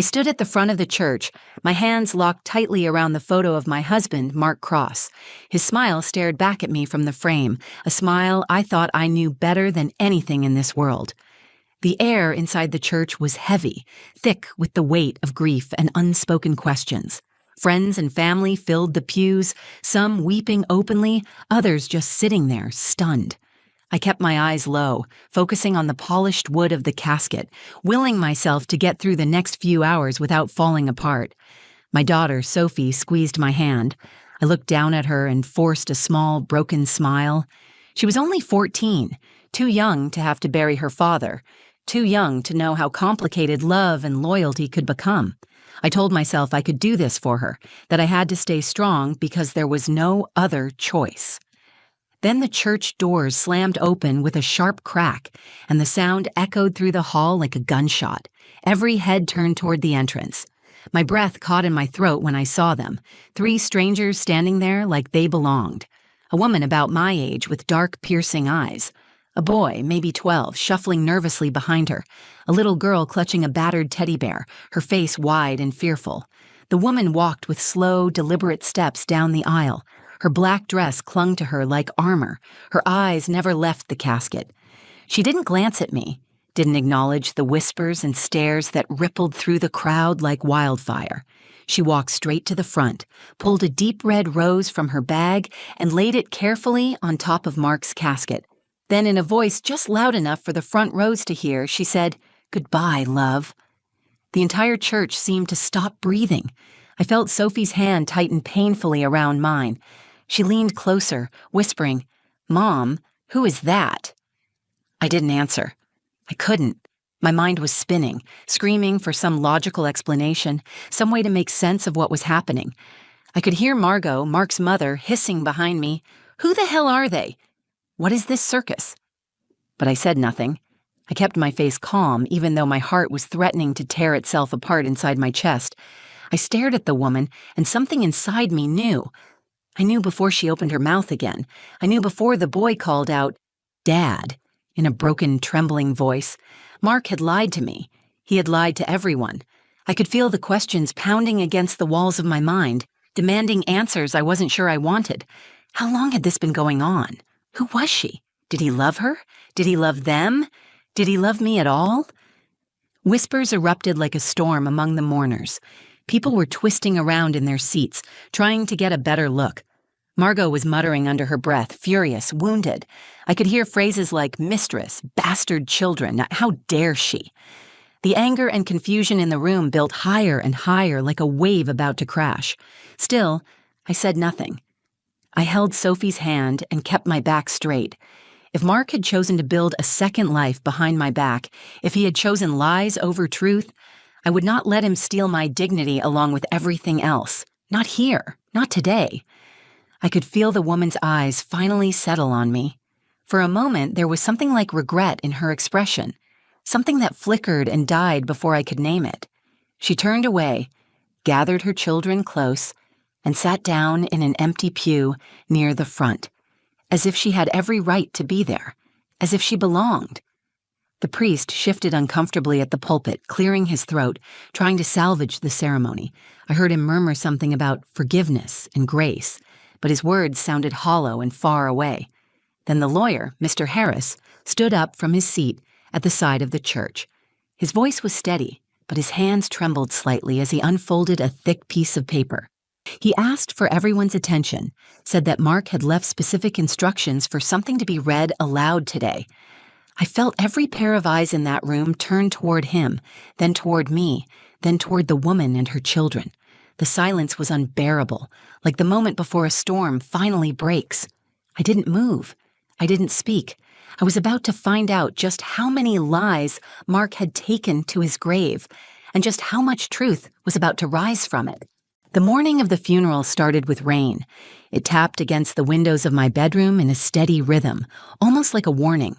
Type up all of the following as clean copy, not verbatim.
I stood at the front of the church, my hands locked tightly around the photo of my husband, Mark Cross. His smile stared back at me from the frame, a smile I thought I knew better than anything in this world. The air inside the church was heavy, thick with the weight of grief and unspoken questions. Friends and family filled the pews, some weeping openly, others just sitting there, stunned. I kept my eyes low, focusing on the polished wood of the casket, willing myself to get through the next few hours without falling apart. My daughter, Sophie, squeezed my hand. I looked down at her and forced a small, broken smile. She was only 14, too young to have to bury her father, too young to know how complicated love and loyalty could become. I told myself I could do this for her, that I had to stay strong because there was no other choice. Then the church doors slammed open with a sharp crack, and the sound echoed through the hall like a gunshot. Every head turned toward the entrance. My breath caught in my throat when I saw them, 3 strangers standing there like they belonged. A woman about my age with dark, piercing eyes. A boy, maybe 12, shuffling nervously behind her. A little girl clutching a battered teddy bear, her face wide and fearful. The woman walked with slow, deliberate steps down the aisle. Her black dress clung to her like armor. Her eyes never left the casket. She didn't glance at me, didn't acknowledge the whispers and stares that rippled through the crowd like wildfire. She walked straight to the front, pulled a deep red rose from her bag, and laid it carefully on top of Mark's casket. Then, in a voice just loud enough for the front rows to hear, she said, "Goodbye, love." The entire church seemed to stop breathing. I felt Sophie's hand tighten painfully around mine. She leaned closer, whispering, "Mom, who is that?" I didn't answer. I couldn't. My mind was spinning, screaming for some logical explanation, some way to make sense of what was happening. I could hear Margot, Mark's mother, hissing behind me, "Who the hell are they? What is this circus?" But I said nothing. I kept my face calm, even though my heart was threatening to tear itself apart inside my chest. I stared at the woman, and something inside me knew. I knew before she opened her mouth again. I knew before the boy called out, "Dad," in a broken, trembling voice. Mark had lied to me. He had lied to everyone. I could feel the questions pounding against the walls of my mind, demanding answers I wasn't sure I wanted. How long had this been going on? Who was she? Did he love her? Did he love them? Did he love me at all? Whispers erupted like a storm among the mourners. People were twisting around in their seats, trying to get a better look. Margot was muttering under her breath, furious, wounded. I could hear phrases like mistress, bastard children, how dare she? The anger and confusion in the room built higher and higher like a wave about to crash. Still, I said nothing. I held Sophie's hand and kept my back straight. If Mark had chosen to build a second life behind my back, if he had chosen lies over truth, I would not let him steal my dignity along with everything else. Not here, not today. I could feel the woman's eyes finally settle on me. For a moment, there was something like regret in her expression, something that flickered and died before I could name it. She turned away, gathered her children close, and sat down in an empty pew near the front, as if she had every right to be there, as if she belonged. The priest shifted uncomfortably at the pulpit, clearing his throat, trying to salvage the ceremony. I heard him murmur something about forgiveness and grace, but his words sounded hollow and far away. Then the lawyer, Mr. Harris, stood up from his seat at the side of the church. His voice was steady, but his hands trembled slightly as he unfolded a thick piece of paper. He asked for everyone's attention, said that Mark had left specific instructions for something to be read aloud today. I felt every pair of eyes in that room turn toward him, then toward me, then toward the woman and her children. The silence was unbearable, like the moment before a storm finally breaks. I didn't move. I didn't speak. I was about to find out just how many lies Mark had taken to his grave, and just how much truth was about to rise from it. The morning of the funeral started with rain. It tapped against the windows of my bedroom in a steady rhythm, almost like a warning.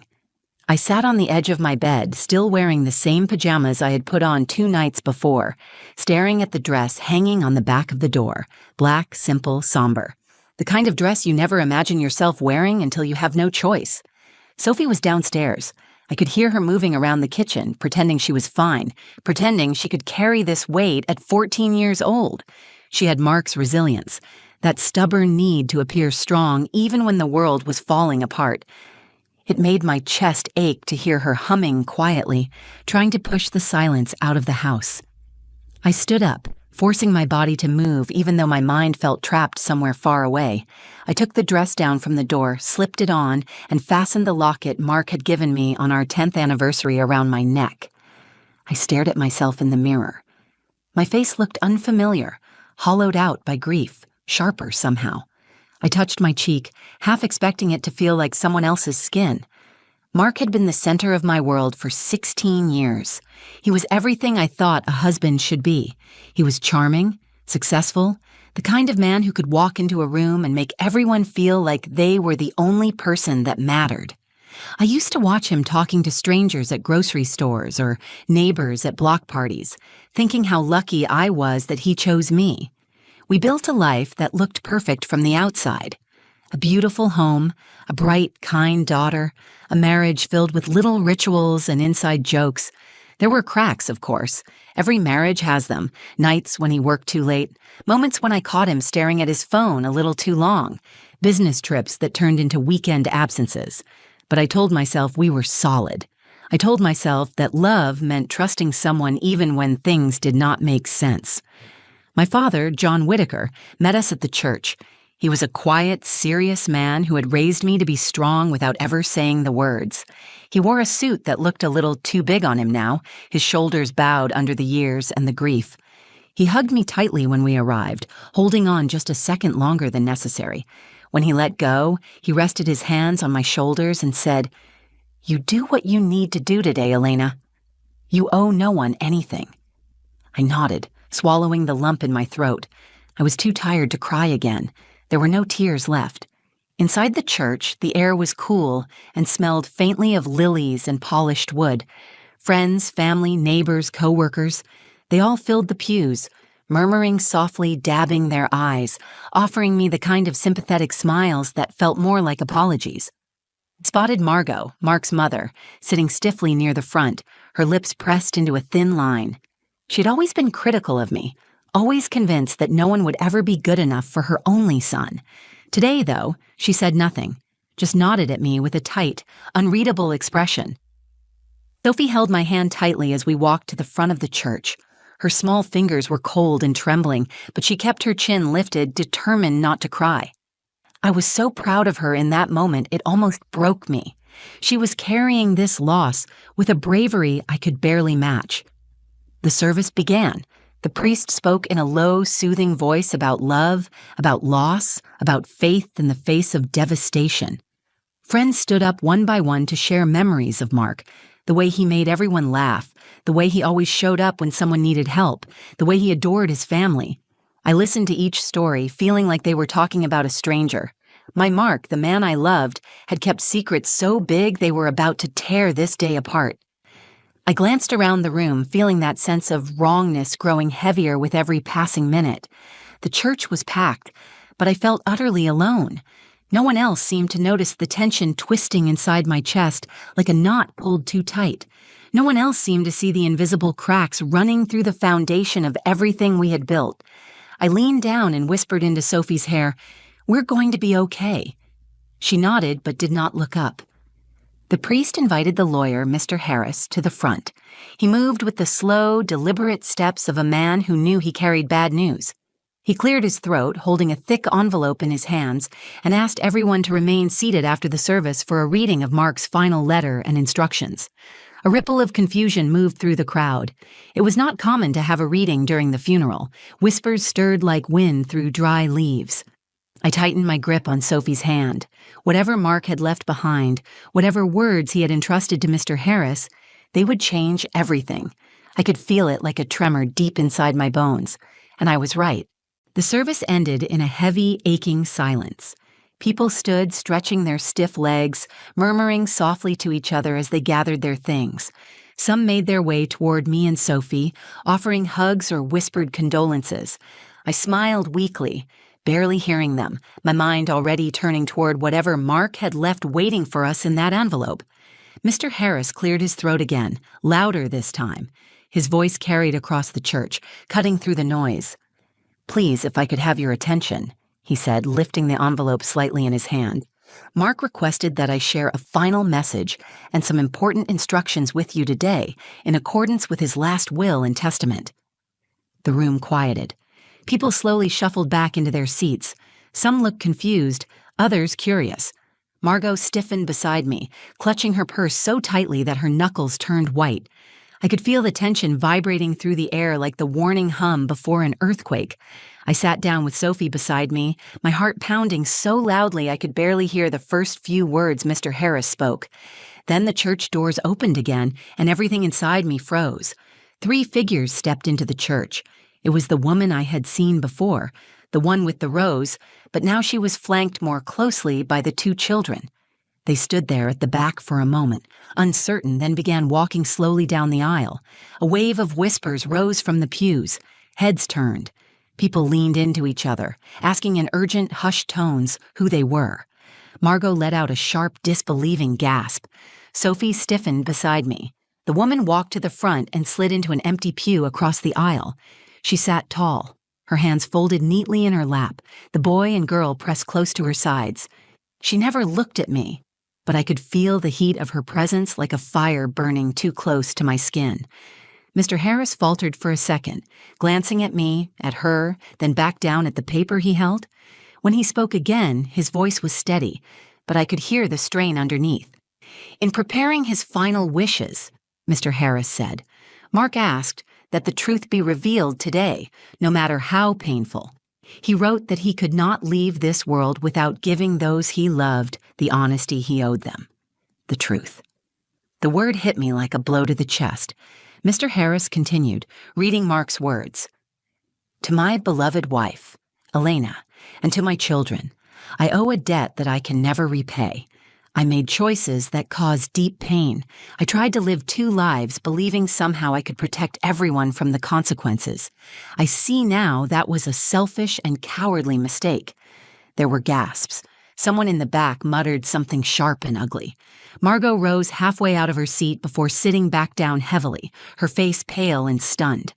I sat on the edge of my bed, still wearing the same pajamas I had put on 2 nights before, staring at the dress hanging on the back of the door, black, simple, somber. The kind of dress you never imagine yourself wearing until you have no choice. Sophie was downstairs. I could hear her moving around the kitchen, pretending she was fine, pretending she could carry this weight at 14 years old. She had Mark's resilience, that stubborn need to appear strong even when the world was falling apart. It made my chest ache to hear her humming quietly, trying to push the silence out of the house. I stood up, forcing my body to move even though my mind felt trapped somewhere far away. I took the dress down from the door, slipped it on, and fastened the locket Mark had given me on our 10th anniversary around my neck. I stared at myself in the mirror. My face looked unfamiliar, hollowed out by grief, sharper somehow. I touched my cheek, half expecting it to feel like someone else's skin. Mark had been the center of my world for 16 years. He was everything I thought a husband should be. He was charming, successful, the kind of man who could walk into a room and make everyone feel like they were the only person that mattered. I used to watch him talking to strangers at grocery stores or neighbors at block parties, thinking how lucky I was that he chose me. We built a life that looked perfect from the outside. A beautiful home, a bright, kind daughter, a marriage filled with little rituals and inside jokes. There were cracks, of course. Every marriage has them. Nights when he worked too late, moments when I caught him staring at his phone a little too long, business trips that turned into weekend absences. But I told myself we were solid. I told myself that love meant trusting someone even when things did not make sense. My father, John Whitaker, met us at the church. He was a quiet, serious man who had raised me to be strong without ever saying the words. He wore a suit that looked a little too big on him now, his shoulders bowed under the years and the grief. He hugged me tightly when we arrived, holding on just a second longer than necessary. When he let go, he rested his hands on my shoulders and said, "You do what you need to do today, Elena. You owe no one anything." I nodded, swallowing the lump in my throat. I was too tired to cry again. There were no tears left. Inside the church, the air was cool and smelled faintly of lilies and polished wood. Friends, family, neighbors, co-workers, they all filled the pews, murmuring softly, dabbing their eyes, offering me the kind of sympathetic smiles that felt more like apologies. I spotted Margot, Mark's mother, sitting stiffly near the front, her lips pressed into a thin line. She'd always been critical of me, always convinced that no one would ever be good enough for her only son. Today, though, she said nothing, just nodded at me with a tight, unreadable expression. Sophie held my hand tightly as we walked to the front of the church. Her small fingers were cold and trembling, but she kept her chin lifted, determined not to cry. I was so proud of her in that moment it almost broke me. She was carrying this loss with a bravery I could barely match. The service began. The priest spoke in a low, soothing voice about love, about loss, about faith in the face of devastation. Friends stood up one by one to share memories of Mark, the way he made everyone laugh, the way he always showed up when someone needed help, the way he adored his family. I listened to each story, feeling like they were talking about a stranger. My Mark, the man I loved, had kept secrets so big they were about to tear this day apart. I glanced around the room, feeling that sense of wrongness growing heavier with every passing minute. The church was packed, but I felt utterly alone. No one else seemed to notice the tension twisting inside my chest like a knot pulled too tight. No one else seemed to see the invisible cracks running through the foundation of everything we had built. I leaned down and whispered into Sophie's hair, "We're going to be okay." She nodded but did not look up. The priest invited the lawyer, Mr. Harris, to the front. He moved with the slow, deliberate steps of a man who knew he carried bad news. He cleared his throat, holding a thick envelope in his hands, and asked everyone to remain seated after the service for a reading of Mark's final letter and instructions. A ripple of confusion moved through the crowd. It was not common to have a reading during the funeral. Whispers stirred like wind through dry leaves. I tightened my grip on Sophie's hand. Whatever Mark had left behind, whatever words he had entrusted to Mr. Harris, they would change everything. I could feel it like a tremor deep inside my bones. And I was right. The service ended in a heavy, aching silence. People stood stretching their stiff legs, murmuring softly to each other as they gathered their things. Some made their way toward me and Sophie, offering hugs or whispered condolences. I smiled weakly, barely hearing them, my mind already turning toward whatever Mark had left waiting for us in that envelope. Mr. Harris cleared his throat again, louder this time. His voice carried across the church, cutting through the noise. "Please, if I could have your attention," he said, lifting the envelope slightly in his hand. "Mark requested that I share a final message and some important instructions with you today in accordance with his last will and testament." The room quieted. People slowly shuffled back into their seats. Some looked confused, others curious. Margot stiffened beside me, clutching her purse so tightly that her knuckles turned white. I could feel the tension vibrating through the air like the warning hum before an earthquake. I sat down with Sophie beside me, my heart pounding so loudly I could barely hear the first few words Mr. Harris spoke. Then the church doors opened again, and everything inside me froze. 3 figures stepped into the church. It was the woman I had seen before, the one with the rose, but now she was flanked more closely by the 2 children. They stood there at the back for a moment, uncertain, then began walking slowly down the aisle. A wave of whispers rose from the pews. Heads turned. People leaned into each other, asking in urgent, hushed tones who they were. Margot let out a sharp, disbelieving gasp. Sophie stiffened beside me. The woman walked to the front and slid into an empty pew across the aisle. She sat tall, her hands folded neatly in her lap, the boy and girl pressed close to her sides. She never looked at me, but I could feel the heat of her presence like a fire burning too close to my skin. Mr. Harris faltered for a second, glancing at me, at her, then back down at the paper he held. When he spoke again, his voice was steady, but I could hear the strain underneath. "In preparing his final wishes," Mr. Harris said, "Mark asked that the truth be revealed today, no matter how painful. He wrote that he could not leave this world without giving those he loved the honesty he owed them. The truth." The word hit me like a blow to the chest. Mr. Harris continued, reading Mark's words. "To my beloved wife, Elena, and to my children, I owe a debt that I can never repay. I made choices that caused deep pain. I tried to live 2 lives, believing somehow I could protect everyone from the consequences. I see now that was a selfish and cowardly mistake." There were gasps. Someone in the back muttered something sharp and ugly. Margot rose halfway out of her seat before sitting back down heavily, her face pale and stunned.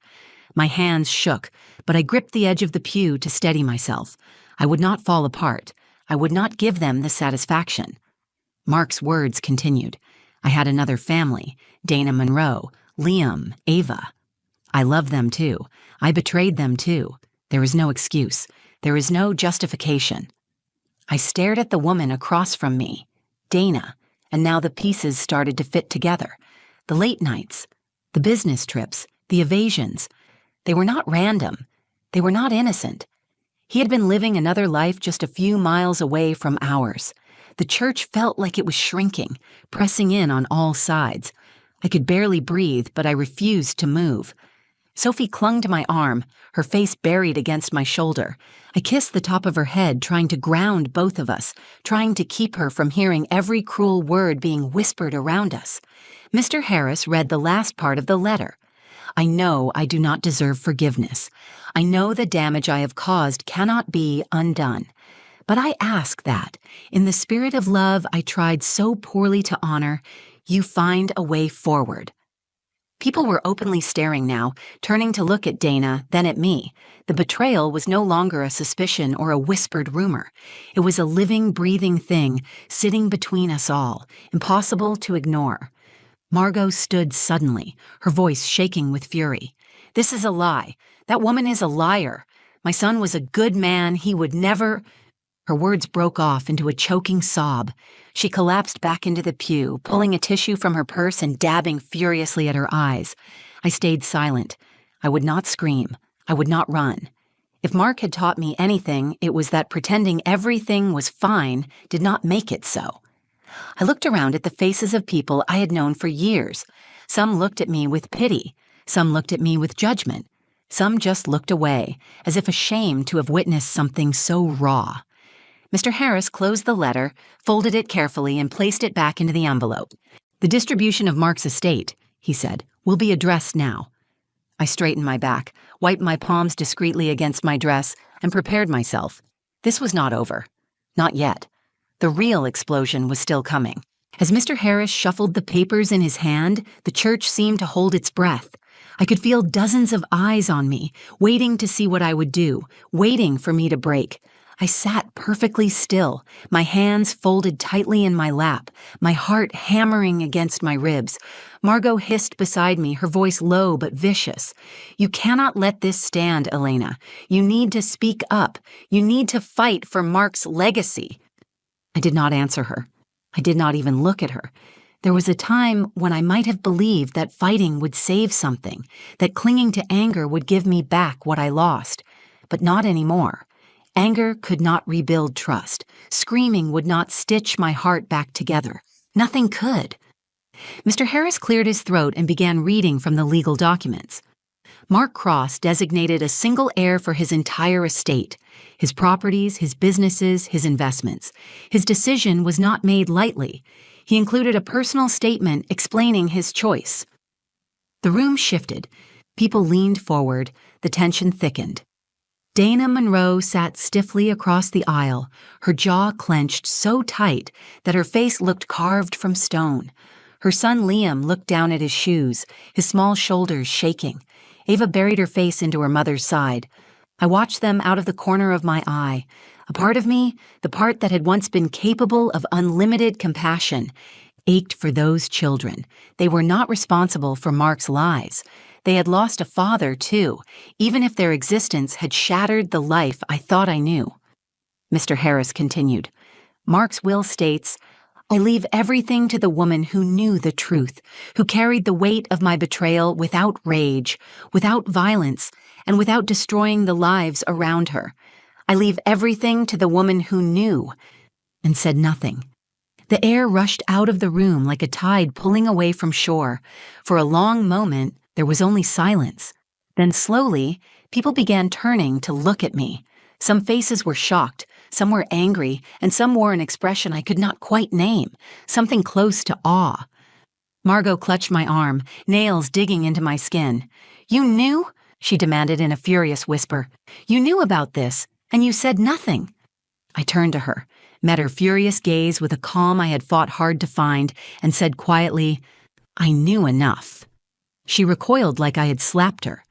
My hands shook, but I gripped the edge of the pew to steady myself. I would not fall apart. I would not give them the satisfaction. Mark's words continued. "I had another family, Dana Monroe, Liam, Ava. I love them too. I betrayed them too. There is no excuse. There is no justification." I stared at the woman across from me, Dana, and now the pieces started to fit together. The late nights, the business trips, the evasions. They were not random. They were not innocent. He had been living another life just a few miles away from ours. The church felt like it was shrinking, pressing in on all sides. I could barely breathe, but I refused to move. Sophie clung to my arm, her face buried against my shoulder. I kissed the top of her head, trying to ground both of us, trying to keep her from hearing every cruel word being whispered around us. Mr. Harris read the last part of the letter. "I know I do not deserve forgiveness. I know the damage I have caused cannot be undone. But I ask that, in the spirit of love I tried so poorly to honor, you find a way forward." People were openly staring now, turning to look at Dana, then at me. The betrayal was no longer a suspicion or a whispered rumor. It was a living, breathing thing, sitting between us all, impossible to ignore. Margot stood suddenly, her voice shaking with fury. "This is a lie. That woman is a liar. My son was a good man. He would never—" Her words broke off into a choking sob. She collapsed back into the pew, pulling a tissue from her purse and dabbing furiously at her eyes. I stayed silent. I would not scream. I would not run. If Mark had taught me anything, it was that pretending everything was fine did not make it so. I looked around at the faces of people I had known for years. Some looked at me with pity. Some looked at me with judgment. Some just looked away, as if ashamed to have witnessed something so raw. Mr. Harris closed the letter, folded it carefully, and placed it back into the envelope. "The distribution of Mark's estate," he said, "will be addressed now." I straightened my back, wiped my palms discreetly against my dress, and prepared myself. This was not over. Not yet. The real explosion was still coming. As Mr. Harris shuffled the papers in his hand, the church seemed to hold its breath. I could feel dozens of eyes on me, waiting to see what I would do, waiting for me to break. I sat perfectly still, my hands folded tightly in my lap, my heart hammering against my ribs. Margot hissed beside me, her voice low but vicious. "You cannot let this stand, Elena. You need to speak up. You need to fight for Mark's legacy." I did not answer her. I did not even look at her. There was a time when I might have believed that fighting would save something, that clinging to anger would give me back what I lost. But not anymore. Anger could not rebuild trust. Screaming would not stitch my heart back together. Nothing could. Mr. Harris cleared his throat and began reading from the legal documents. Mark Cross designated a single heir for his entire estate, his properties, his businesses, his investments. His decision was not made lightly. He included a personal statement explaining his choice. The room shifted. People leaned forward. The tension thickened. Dana Monroe sat stiffly across the aisle, her jaw clenched so tight that her face looked carved from stone. Her son Liam looked down at his shoes, his small shoulders shaking. Ava buried her face into her mother's side. I watched them out of the corner of my eye. A part of me, the part that had once been capable of unlimited compassion, ached for those children. They were not responsible for Mark's lies. They had lost a father, too, even if their existence had shattered the life I thought I knew. Mr. Harris continued. Mark's will states, "I leave everything to the woman who knew the truth, who carried the weight of my betrayal without rage, without violence, and without destroying the lives around her. I leave everything to the woman who knew," and said nothing. The air rushed out of the room like a tide pulling away from shore. For a long moment, there was only silence. Then slowly, people began turning to look at me. Some faces were shocked, some were angry, and some wore an expression I could not quite name, something close to awe. Margot clutched my arm, nails digging into my skin. "You knew?" she demanded in a furious whisper. "You knew about this, and you said nothing." I turned to her, met her furious gaze with a calm I had fought hard to find, and said quietly, "I knew enough." She recoiled like I had slapped her.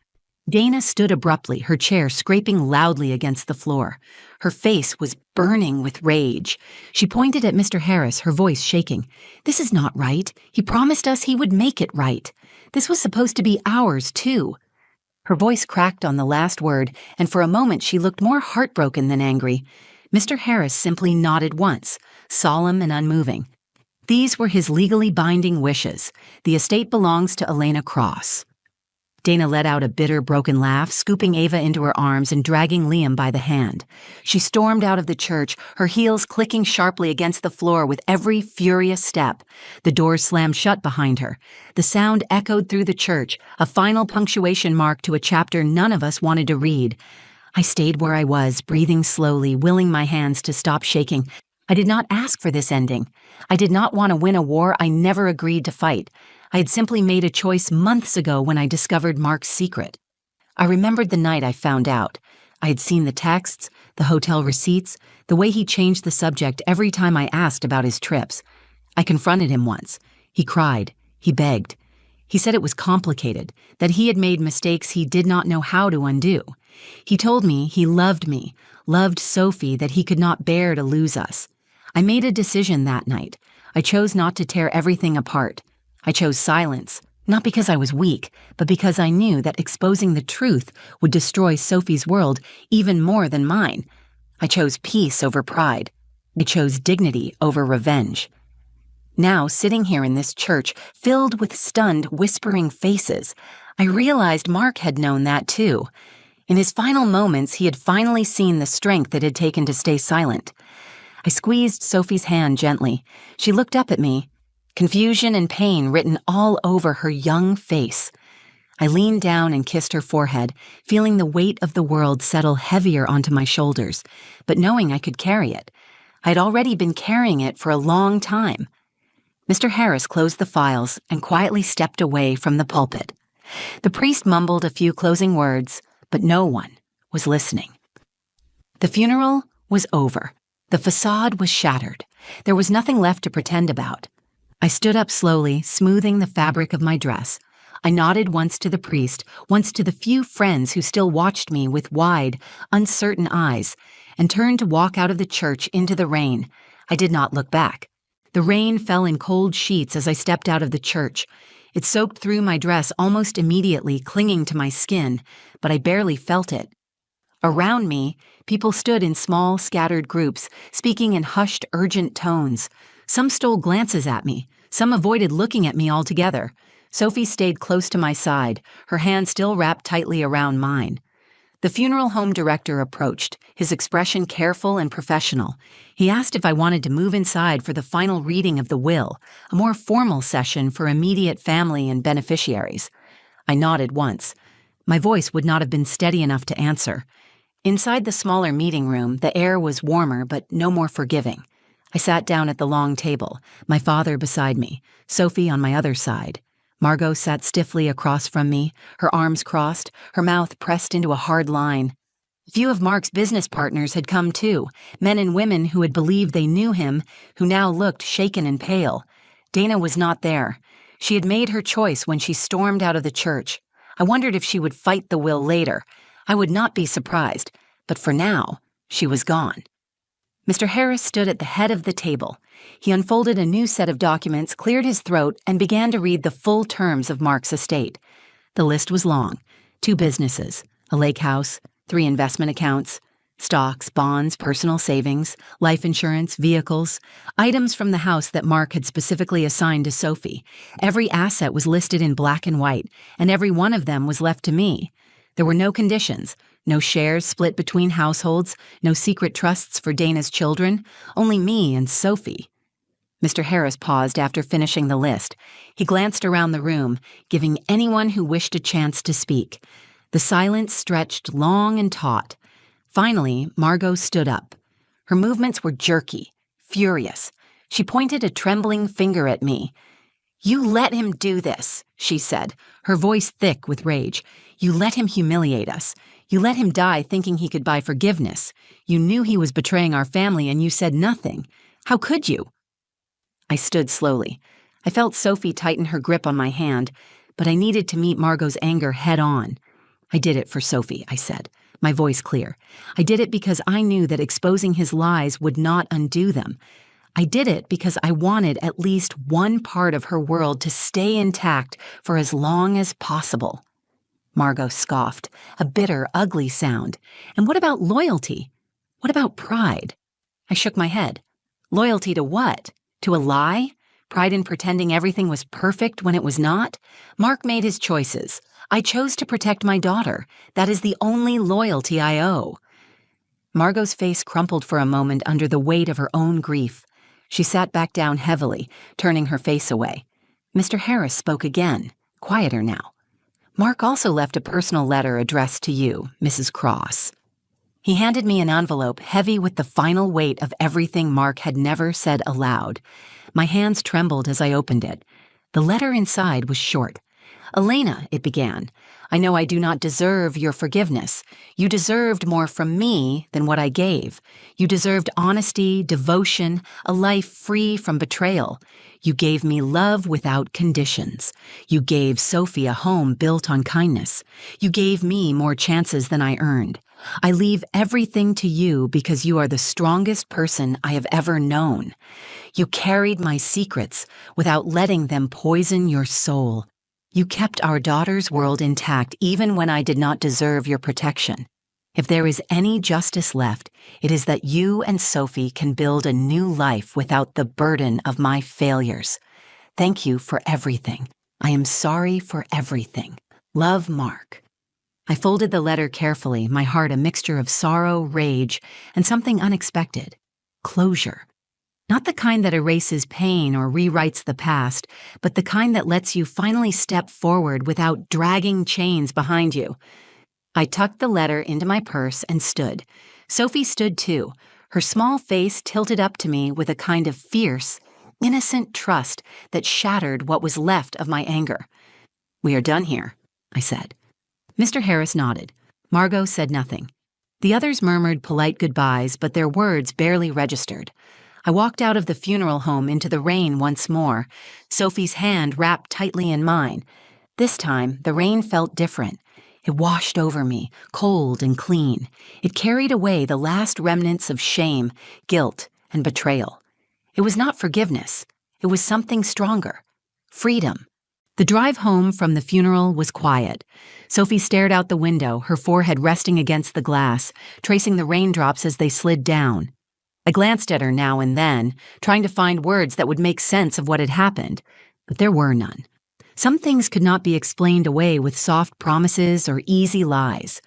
Dana stood abruptly, her chair scraping loudly against the floor. Her face was burning with rage. She pointed at Mr. Harris, her voice shaking. "This is not right. He promised us he would make it right. This was supposed to be ours, too." Her voice cracked on the last word, and for a moment she looked more heartbroken than angry. Mr. Harris simply nodded once, solemn and unmoving. These were his legally binding wishes. The estate belongs to Elena Cross. Dana let out a bitter, broken laugh, scooping Ava into her arms and dragging Liam by the hand. She stormed out of the church, her heels clicking sharply against the floor with every furious step. The doors slammed shut behind her. The sound echoed through the church, a final punctuation mark to a chapter none of us wanted to read. I stayed where I was, breathing slowly, willing my hands to stop shaking. I did not ask for this ending. I did not want to win a war I never agreed to fight. I had simply made a choice months ago when I discovered Mark's secret. I remembered the night I found out. I had seen the texts, the hotel receipts, the way he changed the subject every time I asked about his trips. I confronted him once. He cried. He begged. He said it was complicated, that he had made mistakes he did not know how to undo. He told me he loved Sophie, that he could not bear to lose us. I made a decision that night. I chose not to tear everything apart. I chose silence, not because I was weak, but because I knew that exposing the truth would destroy Sophie's world even more than mine. I chose peace over pride. I chose dignity over revenge. Now, sitting here in this church, filled with stunned, whispering faces, I realized Mark had known that too. In his final moments, he had finally seen the strength it had taken to stay silent. I squeezed Sophie's hand gently. She looked up at me, confusion and pain written all over her young face. I leaned down and kissed her forehead, feeling the weight of the world settle heavier onto my shoulders, but knowing I could carry it. I had already been carrying it for a long time. Mr. Harris closed the files and quietly stepped away from the pulpit. The priest mumbled a few closing words, but no one was listening. The funeral was over. The facade was shattered. There was nothing left to pretend about. I stood up slowly, smoothing the fabric of my dress. I nodded once to the priest, once to the few friends who still watched me with wide, uncertain eyes, and turned to walk out of the church into the rain. I did not look back. The rain fell in cold sheets as I stepped out of the church. It soaked through my dress almost immediately, clinging to my skin, but I barely felt it. Around me, people stood in small, scattered groups, speaking in hushed, urgent tones. Some stole glances at me. Some avoided looking at me altogether. Sophie stayed close to my side, her hand still wrapped tightly around mine. The funeral home director approached, his expression careful and professional. He asked if I wanted to move inside for the final reading of the will, a more formal session for immediate family and beneficiaries. I nodded once. My voice would not have been steady enough to answer. Inside the smaller meeting room, the air was warmer but no more forgiving. I sat down at the long table, my father beside me, Sophie on my other side. Margot sat stiffly across from me, her arms crossed, her mouth pressed into a hard line. A few of Mark's business partners had come too, men and women who had believed they knew him, who now looked shaken and pale. Dana was not there. She had made her choice when she stormed out of the church. I wondered if she would fight the will later. I would not be surprised, but for now, she was gone. Mr. Harris stood at the head of the table. He unfolded a new set of documents, cleared his throat, and began to read the full terms of Mark's estate. The list was long. 2 businesses, a lake house, 3 investment accounts, stocks, bonds, personal savings, life insurance, vehicles, items from the house that Mark had specifically assigned to Sophie. Every asset was listed in black and white, and every one of them was left to me. There were no conditions, no shares split between households, no secret trusts for Dana's children, only me and Sophie. Mr. Harris paused after finishing the list. He glanced around the room, giving anyone who wished a chance to speak. The silence stretched long and taut. Finally, Margot stood up. Her movements were jerky, furious. She pointed a trembling finger at me. "You let him do this," she said, her voice thick with rage. "You let him humiliate us. You let him die thinking he could buy forgiveness. You knew he was betraying our family and you said nothing. How could you?" I stood slowly. I felt Sophie tighten her grip on my hand, but I needed to meet Margot's anger head on. "I did it for Sophie," I said, my voice clear. "I did it because I knew that exposing his lies would not undo them. I did it because I wanted at least one part of her world to stay intact for as long as possible." Margot scoffed, a bitter, ugly sound. "And what about loyalty? What about pride?" I shook my head. Loyalty to what? To a lie? Pride in pretending everything was perfect when it was not? Mark made his choices. I chose to protect my daughter. That is the only loyalty I owe. Margot's face crumpled for a moment under the weight of her own grief. She sat back down heavily, turning her face away. Mr. Harris spoke again, quieter now. "Mark also left a personal letter addressed to you, Mrs. Cross." He handed me an envelope heavy with the final weight of everything Mark had never said aloud. My hands trembled as I opened it. The letter inside was short. "Elena," it began, "I know I do not deserve your forgiveness. You deserved more from me than what I gave. You deserved honesty, devotion, a life free from betrayal. You gave me love without conditions. You gave Sophie a home built on kindness. You gave me more chances than I earned. I leave everything to you because you are the strongest person I have ever known. You carried my secrets without letting them poison your soul. You kept our daughter's world intact even when I did not deserve your protection. If there is any justice left, it is that you and Sophie can build a new life without the burden of my failures. Thank you for everything. I am sorry for everything. Love, Mark." I folded the letter carefully, my heart a mixture of sorrow, rage, and something unexpected. Closure. Not the kind that erases pain or rewrites the past, but the kind that lets you finally step forward without dragging chains behind you. I tucked the letter into my purse and stood. Sophie stood too, her small face tilted up to me with a kind of fierce, innocent trust that shattered what was left of my anger. "We are done here," I said. Mr. Harris nodded. Margot said nothing. The others murmured polite goodbyes, but their words barely registered. I walked out of the funeral home into the rain once more, Sophie's hand wrapped tightly in mine. This time, the rain felt different. It washed over me, cold and clean. It carried away the last remnants of shame, guilt, and betrayal. It was not forgiveness. It was something stronger. Freedom. The drive home from the funeral was quiet. Sophie stared out the window, her forehead resting against the glass, tracing the raindrops as they slid down. I glanced at her now and then, trying to find words that would make sense of what had happened, but there were none. Some things could not be explained away with soft promises or easy lies.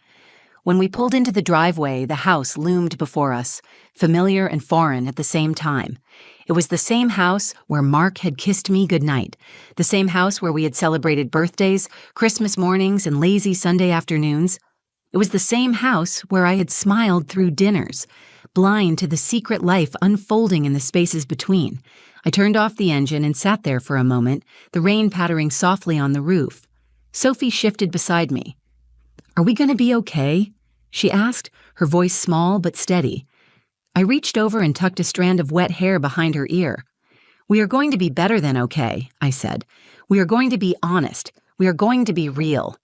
When we pulled into the driveway, the house loomed before us, familiar and foreign at the same time. It was the same house where Mark had kissed me goodnight, the same house where we had celebrated birthdays, Christmas mornings, and lazy Sunday afternoons. It was the same house where I had smiled through dinners, blind to the secret life unfolding in the spaces between. I turned off the engine and sat there for a moment, the rain pattering softly on the roof. Sophie shifted beside me. "Are we going to be okay?" she asked, her voice small but steady. I reached over and tucked a strand of wet hair behind her ear. "We are going to be better than okay," I said. "We are going to be honest. We are going to be real."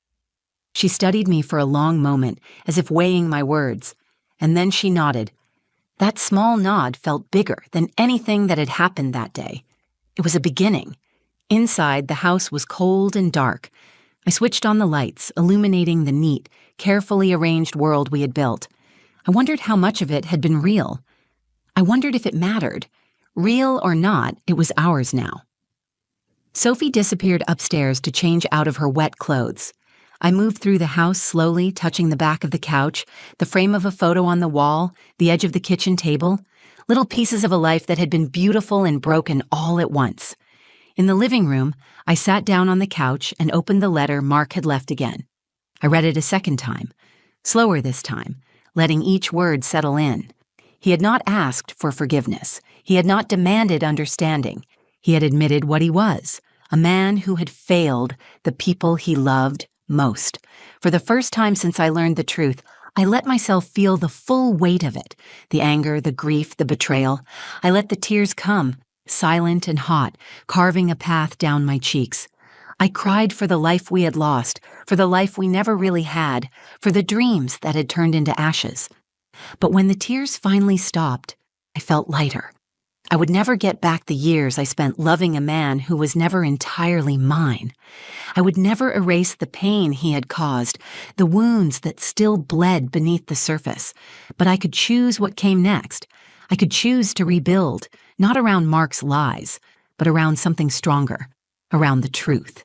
She studied me for a long moment, as if weighing my words, and then she nodded. That small nod felt bigger than anything that had happened that day. It was a beginning. Inside, the house was cold and dark. I switched on the lights, illuminating the neat, carefully arranged world we had built. I wondered how much of it had been real. I wondered if it mattered. Real or not, it was ours now. Sophie disappeared upstairs to change out of her wet clothes. I moved through the house slowly, touching the back of the couch, the frame of a photo on the wall, the edge of the kitchen table, little pieces of a life that had been beautiful and broken all at once. In the living room, I sat down on the couch and opened the letter Mark had left again. I read it a second time, slower this time, letting each word settle in. He had not asked for forgiveness. He had not demanded understanding. He had admitted what he was, a man who had failed the people he loved most. For the first time since I learned the truth, I let myself feel the full weight of it, the anger, the grief, the betrayal. I let the tears come, silent and hot, carving a path down my cheeks. I cried for the life we had lost, for the life we never really had, for the dreams that had turned into ashes. But when the tears finally stopped, I felt lighter. I would never get back the years I spent loving a man who was never entirely mine. I would never erase the pain he had caused, the wounds that still bled beneath the surface. But I could choose what came next. I could choose to rebuild, not around Mark's lies, but around something stronger, around the truth.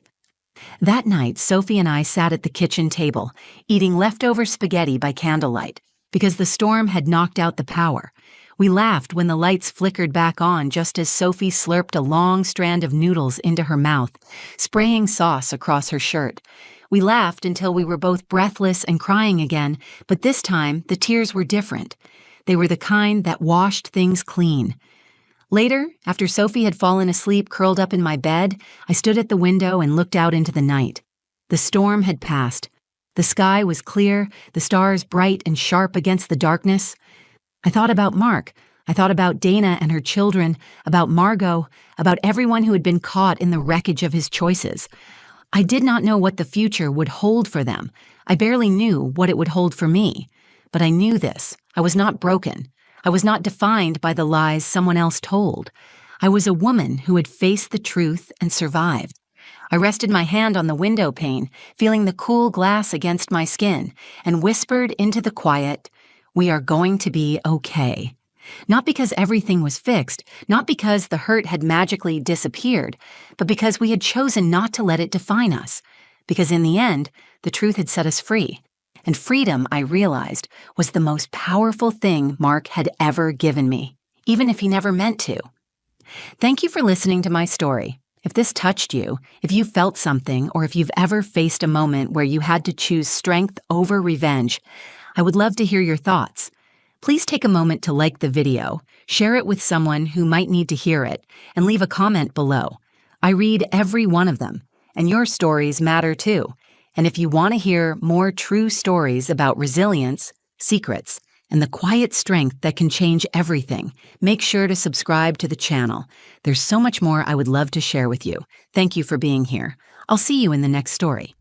That night, Sophie and I sat at the kitchen table, eating leftover spaghetti by candlelight, because the storm had knocked out the power. We laughed when the lights flickered back on just as Sophie slurped a long strand of noodles into her mouth, spraying sauce across her shirt. We laughed until we were both breathless and crying again, but this time the tears were different. They were the kind that washed things clean. Later, after Sophie had fallen asleep curled up in my bed, I stood at the window and looked out into the night. The storm had passed. The sky was clear, the stars bright and sharp against the darkness. I thought about Mark. I thought about Dana and her children, about Margot, about everyone who had been caught in the wreckage of his choices. I did not know what the future would hold for them. I barely knew what it would hold for me. But I knew this. I was not broken. I was not defined by the lies someone else told. I was a woman who had faced the truth and survived. I rested my hand on the window pane, feeling the cool glass against my skin, and whispered into the quiet, "We are going to be okay." Not because everything was fixed, not because the hurt had magically disappeared, but because we had chosen not to let it define us. Because in the end, the truth had set us free. And freedom, I realized, was the most powerful thing Mark had ever given me, even if he never meant to. Thank you for listening to my story. If this touched you, if you felt something, or if you've ever faced a moment where you had to choose strength over revenge, I would love to hear your thoughts. Please take a moment to like the video, share it with someone who might need to hear it, and leave a comment below. I read every one of them, and your stories matter too. And if you want to hear more true stories about resilience, secrets, and the quiet strength that can change everything. Make sure to subscribe to the channel. There's so much more I would love to share with you. Thank you for being here. I'll see you in the next story.